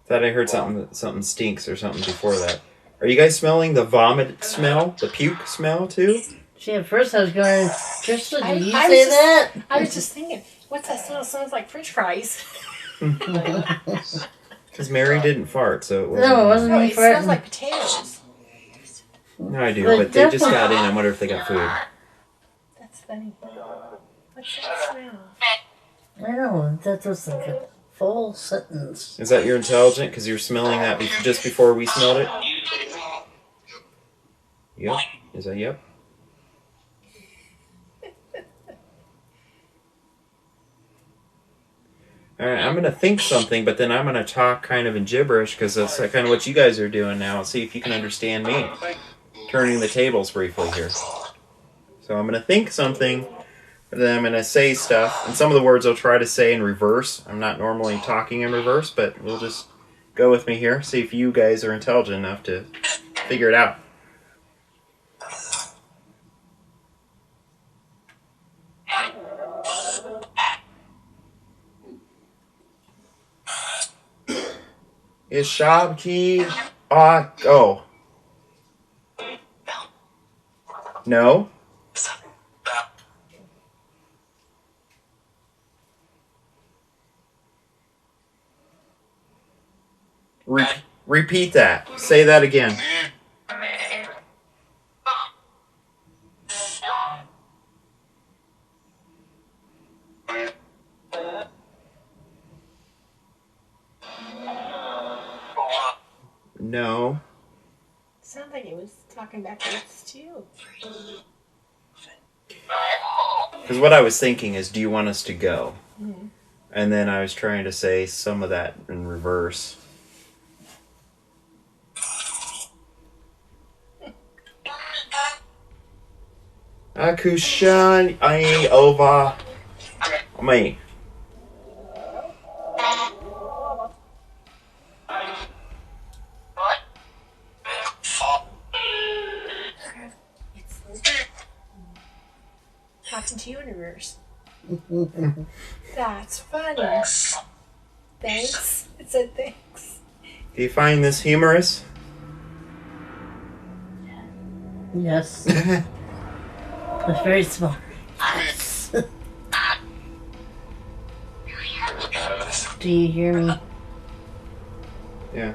Thought I heard something stinks or something before that. Are you guys smelling the vomit smell? The puke smell too? See, at first I was going, Krista, did you I say was that? I was just thinking, what's that smell? It sounds like French fries. Because Mary didn't fart, so it wasn't. No, it wasn't me It smells farting. like potatoes. No, I do, But but they just definitely- got in. I wonder if they got food. That's funny. What's that smell? I know, that was like a full sentence. Is that you're intelligent? Because you're smelling that just before we smelled it? Yep. Is that yep? Alright, I'm going to think something, but then I'm going to talk kind of in gibberish, because that's kind of what you guys are doing now. See if you can understand me. Turning the tables briefly here. So I'm going to think something, and then I'm going to say stuff, and some of the words I'll try to say in reverse. I'm not normally talking in reverse, but we'll just go with me here. See if you guys are intelligent enough to figure it out. Is Shabki go? No? Repeat that. Say that again. No. Sounded like it was talking backwards too. Because what I was thinking is, do you want us to go? Mhm. And then I was trying to say some of that in reverse. Akushan ai over me. talking to you in reverse. That's funny. Thanks. It said thanks. Do you find this humorous? Yes. It's very small. Do you hear me? Yeah.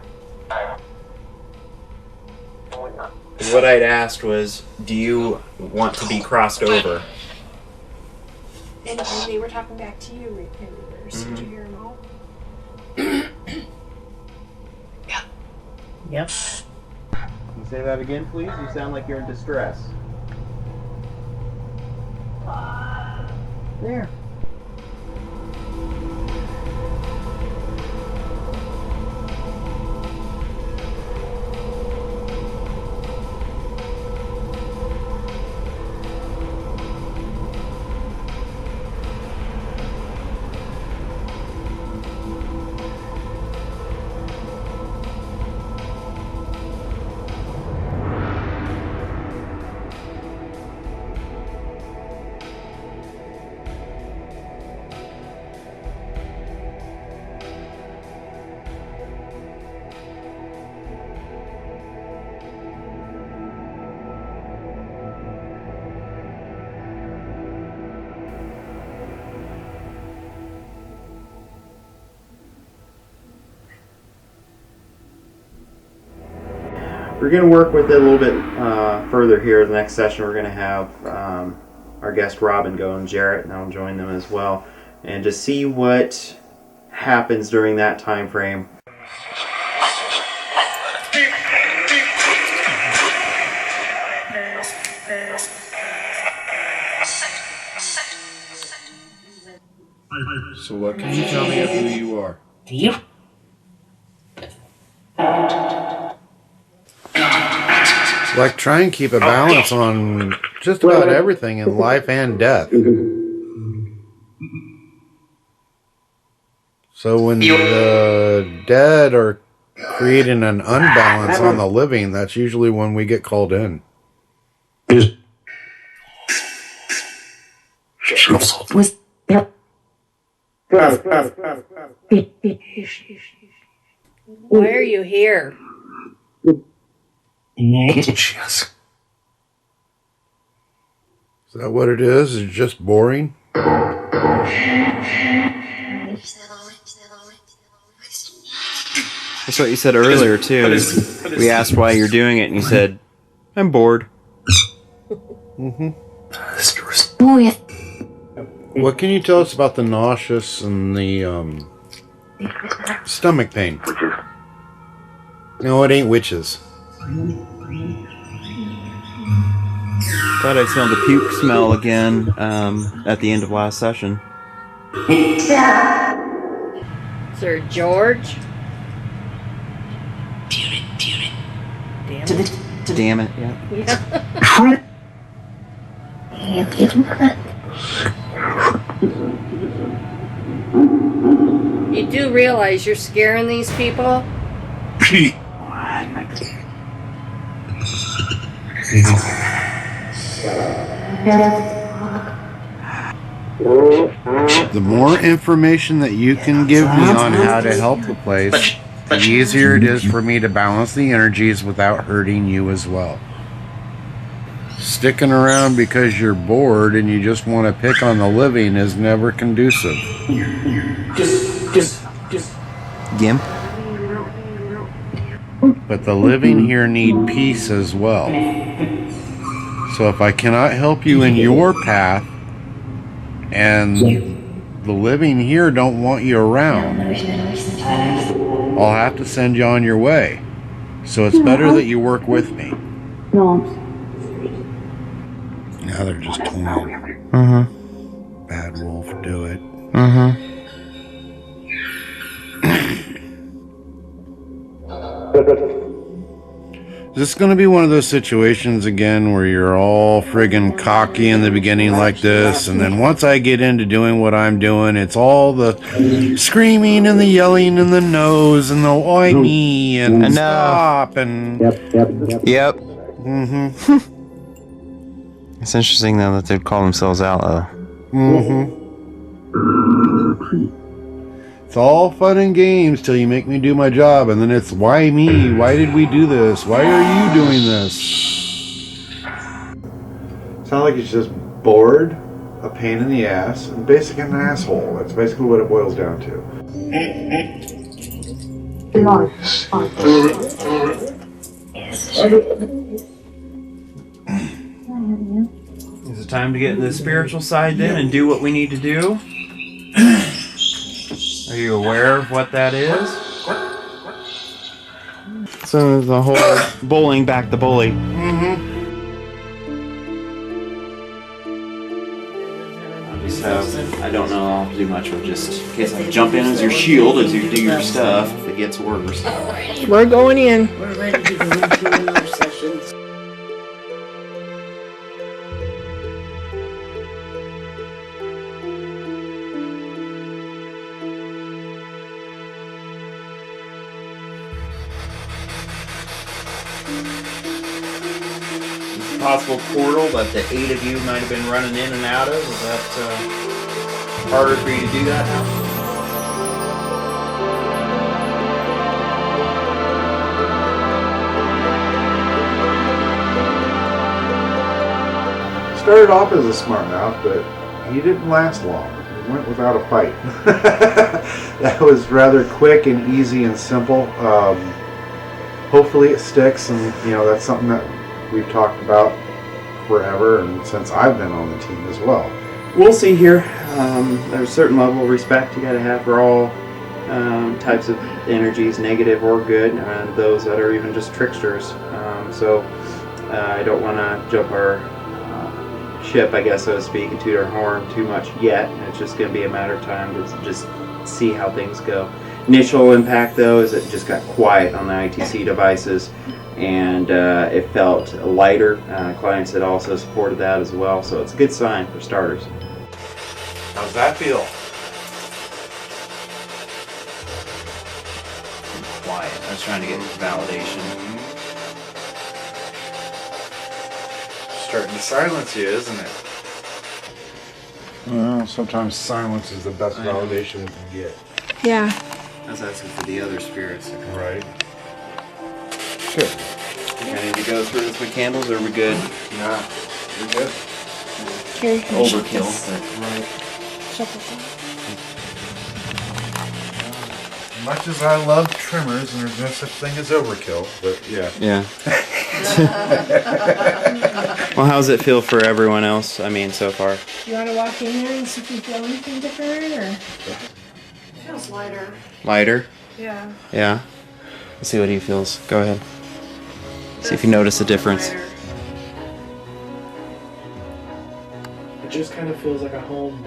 What I'd asked was, do you want to be crossed over? And they were talking back to you in reverse. Did you hear them all? Yep. Can you say that again, please? You sound like you're in distress. There. We're going to work with it a little bit further here. The next session we're going to have our guest Robin go and Jarrett, and I'll join them as well, and just see what happens during that time frame. So what can you tell me of who you are? Like, try and keep a balance on just about everything in life and death. So when the dead are creating an unbalance on the living, that's usually when we get called in. Why are you here? Is that what it is? Is it just boring? That's what you said earlier, too. We asked why you're doing it, and you said, I'm bored. What can you tell us about the nauseous and the stomach pain? No, it ain't witches. Thought I smelled the puke smell again at the end of last session. Sir George? Damn it, yeah. You do realize you're scaring these people? The more information that you can give me on how to help the place, the easier it is for me to balance the energies without hurting you as well. Sticking around because you're bored and you just want to pick on the living is never conducive. Gimp? But the living here need peace as well. So if I cannot help you in your path, and the living here don't want you around, I'll have to send you on your way. So it's better that you work with me. Now they're just toying. Bad wolf, do it. Is this going to be one of those situations again where you're all friggin' cocky in the beginning like this, and then once I get into doing what I'm doing, it's all the screaming and the yelling and the no's and the why me and Enough. Stop and... Yep. It's interesting though that they'd call themselves out though. Mm-hmm. It's all fun and games till you make me do my job, and then it's why me? Why did we do this? Why are you doing this? Sounds like he's just bored, a pain in the ass, and basically an asshole. That's basically what it boils down to. Is it time to get into the spiritual side then and do what we need to do? Are you aware of what that is? So the whole bullying back the bully. Mm-hmm. I don't know I'll do much of just in case I jump in as your shield as you do your stuff if it gets worse. We're going in. We're ready to go into another sessions. Possible portal that the 8 of you might have been running in and out of. Is that harder for you to do that now? Started off as a smart mouth, but he didn't last long. He went without a fight. That was rather quick and easy and simple. Hopefully it sticks, and that's something that we've talked about forever, and since I've been on the team as well. We'll see here. There's a certain level of respect you got to have for all types of energies, negative or good, and those that are even just tricksters. So I don't want to jump our ship, I guess, so to speak, and toot our horn too much yet. It's just going to be a matter of time to just see how things go. Initial impact, though, is it just got quiet on the ITC devices, and it felt lighter. Clients had also supported that as well, so it's a good sign for starters. How's that feel? Quiet. I was trying to get validation. Starting to silence you, isn't it? Well, sometimes silence is the best validation we can get. Yeah. I was asking for the other spirits. Right. Good. Ready to go through this with candles, or are we good? Yeah, you're good. Okay. Overkill. Right. Shuffle. As much as I love trimmers, and there's no such thing as overkill, but yeah. Yeah. Well, how's it feel for everyone else? I mean, so far. You want to walk in there and see if you feel anything different, or? Feels lighter. Lighter? Yeah. Yeah. Let's see what he feels. Go ahead. See if you notice a difference. Lighter. It just kind of feels like a home.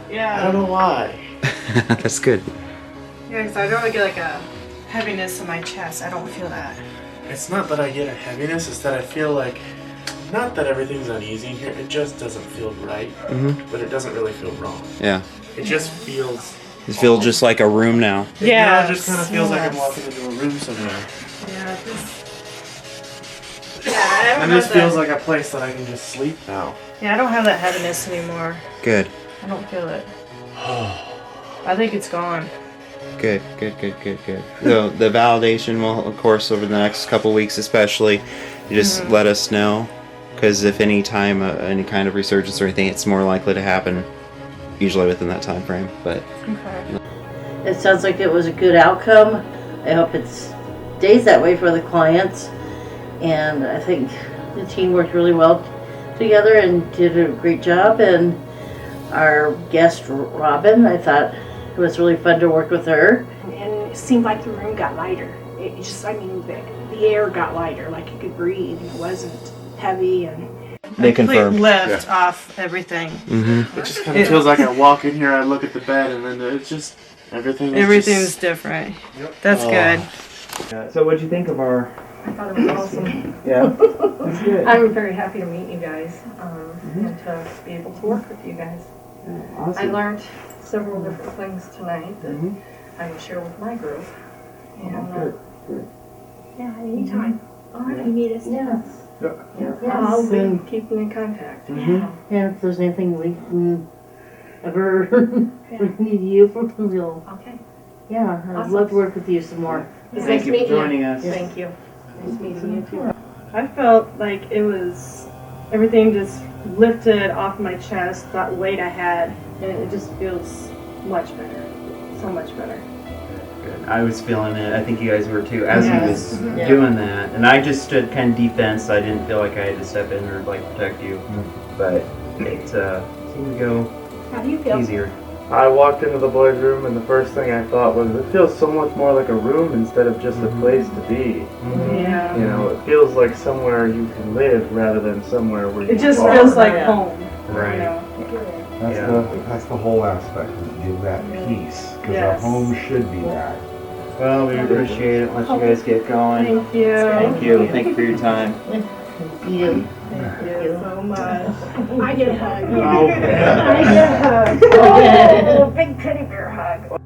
Yeah. I don't know why. That's good. Yeah, because I don't get like a heaviness in my chest. I don't feel that. It's not that I get a heaviness, it's that I feel like, not that everything's uneasy in here, it just doesn't feel right, but it doesn't really feel wrong. Yeah. It just feels... It feels just like a room now. Yeah. It just kind of feels like I'm walking into a room somewhere. Yeah, I It just feels like a place that I can just sleep now. Yeah, I don't have that heaviness anymore. Good. I don't feel it. I think it's gone. Good. So the validation will, of course, over the next couple weeks especially, you just let us know, because if any time any kind of resurgence or anything, it's more likely to happen usually within that time frame. But Okay. It sounds like it was a good outcome. I hope it stays that way for the clients. And I think the team worked really well together and did a great job. And our guest, Robin, I thought it was really fun to work with her. And it seemed like the room got lighter. It just, the air got lighter, like you could breathe. It wasn't heavy, and they confirmed. Lift off everything. It just kind of feels like I walk in here, I look at the bed, and then it's just Everything's different. Yep. That's good. So what'd you think of our... I thought it was awesome. Yeah, that's good. I'm very happy to meet you guys and to be able to work with you guys. Awesome. I learned several different things tonight that I will share with my group. And Good. yeah, anytime. All right, you need us. Yes. I'll be keeping in contact. Mm-hmm. And if there's anything we can ever we need you for, we'll. Okay. Yeah, I'd Awesome. love to work with you some more. Thank you for joining us. Thank you. Nice meeting you too. I felt like it was everything just lifted off my chest, that weight I had, and it just feels much better. So much better. Good. I was feeling it. I think you guys were too, as he was Yeah. doing that. And I just stood kind of defense. I didn't feel like I had to step in or like protect you. But it seemed to go How do you feel? easier. I walked into the boys' room, and the first thing I thought was, it feels so much more like a room instead of just a place to be. Yeah. You know, it feels like somewhere you can live rather than somewhere where you It just are. feels like home. Right. You know? That's the whole aspect, is give that peace, because Yes. our home should be that. Well, we appreciate it. Let you guys get going. Thank you. Thank you. Thank you for your time. Thank you. Thank you so much. I get a hug. Oh, yeah. I get a hug. Oh, big teddy bear hug.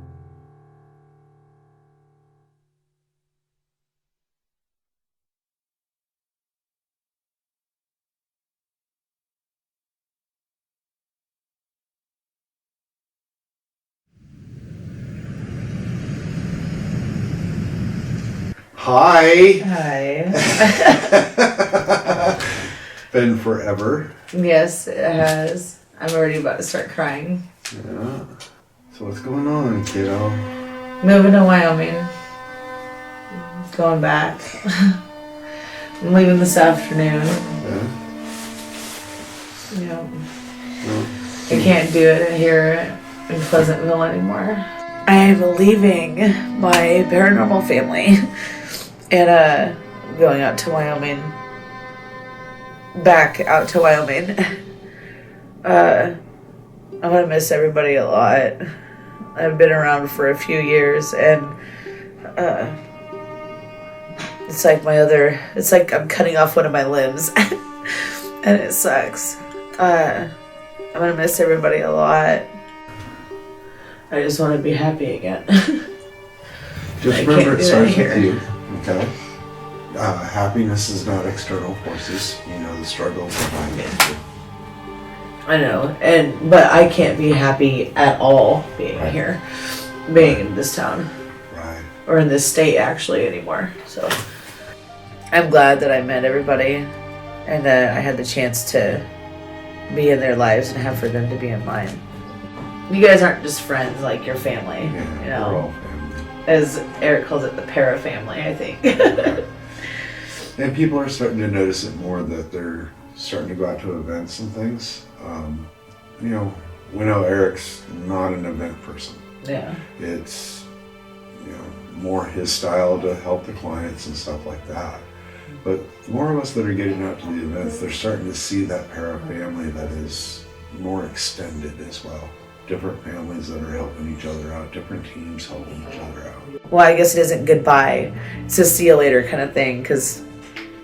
Hi! Hi. Been forever. Yes, it has. I'm already about to start crying. Yeah. So what's going on, kiddo? Moving to Wyoming. Going back. I'm leaving this afternoon. Yeah. I can't do it here in Pleasantville anymore. I am leaving my paranormal family and going out to Wyoming. Back out to Wyoming. I'm gonna miss everybody a lot. I've been around for a few years, and it's like I'm cutting off one of my limbs, and it sucks. I'm gonna miss everybody a lot. I just want to be happy again. Just remember it starts with you, okay? Happiness is not external forces. You know, the struggles behind it. I know, but I can't be happy at all being here, being in this town, or in this state actually anymore. So I'm glad that I met everybody, and that I had the chance to be in their lives and have for them to be in mine. You guys aren't just friends, like your family, you know. We're all family. As Eric calls it, the para family, I think. And people are starting to notice it more, that they're starting to go out to events and things. You know, we know Eric's not an event person. Yeah. It's, you know, more his style to help the clients and stuff like that. But more of us that are getting out to the events, they're starting to see that para family that is more extended as well. Different families that are helping each other out, different teams helping each other out. Well, I guess it isn't goodbye. It's a see you later kind of thing, because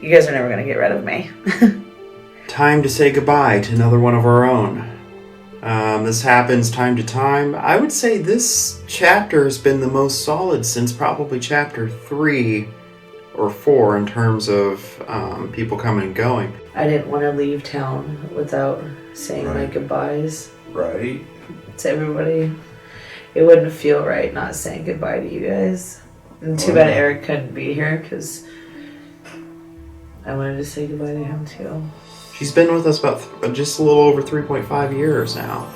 you guys are never going to get rid of me. Time to say goodbye to another one of our own. This happens time to time. I would say this chapter has been the most solid since probably chapter 3 or 4 in terms of people coming and going. I didn't want to leave town without saying my goodbyes. Right. To everybody. It wouldn't feel right not saying goodbye to you guys. And too bad Eric couldn't be here, because I wanted to say goodbye to him too. She's been with us about just a little over 3.5 years now.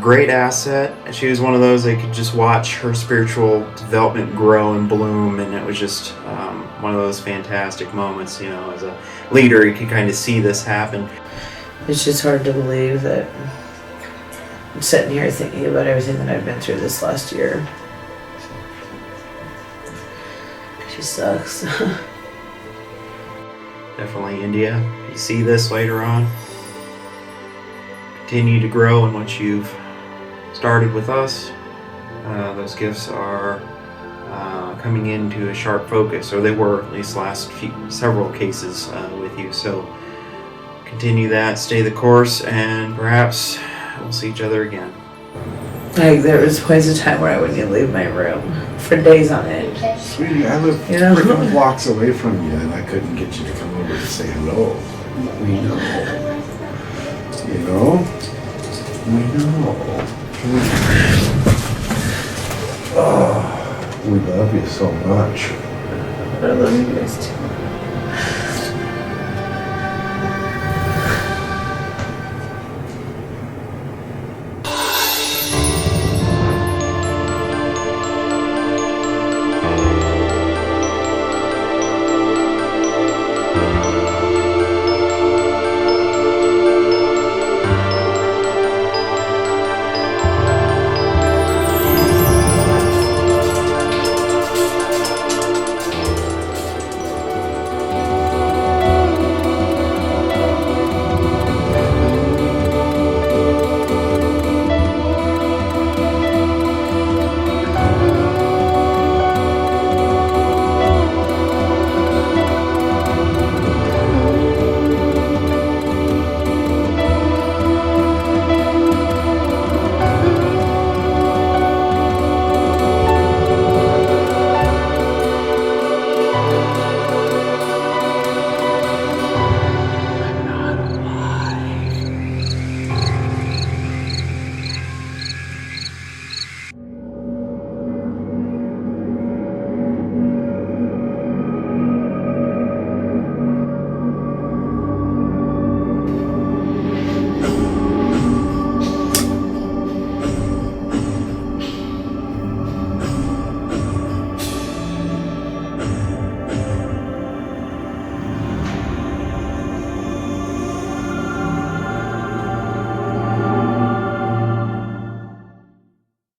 Great asset. She was one of those that could just watch her spiritual development grow and bloom, and it was just one of those fantastic moments. You know, as a leader, you can kind of see this happen. It's just hard to believe that I'm sitting here thinking about everything that I've been through this last year. She sucks. Definitely, Endia. You see this later on. Continue to grow in what you've started with us. Those gifts are coming into a sharp focus, or they were at least several cases with you. So continue that, stay the course, and perhaps we'll see each other again. Like, there was points of time where I wouldn't even leave my room for days on end. Sweetie, I live You know? freaking blocks away from you, and I couldn't get you to come over to say hello. We know. You know? We know. Oh, we love you so much. I love you guys too.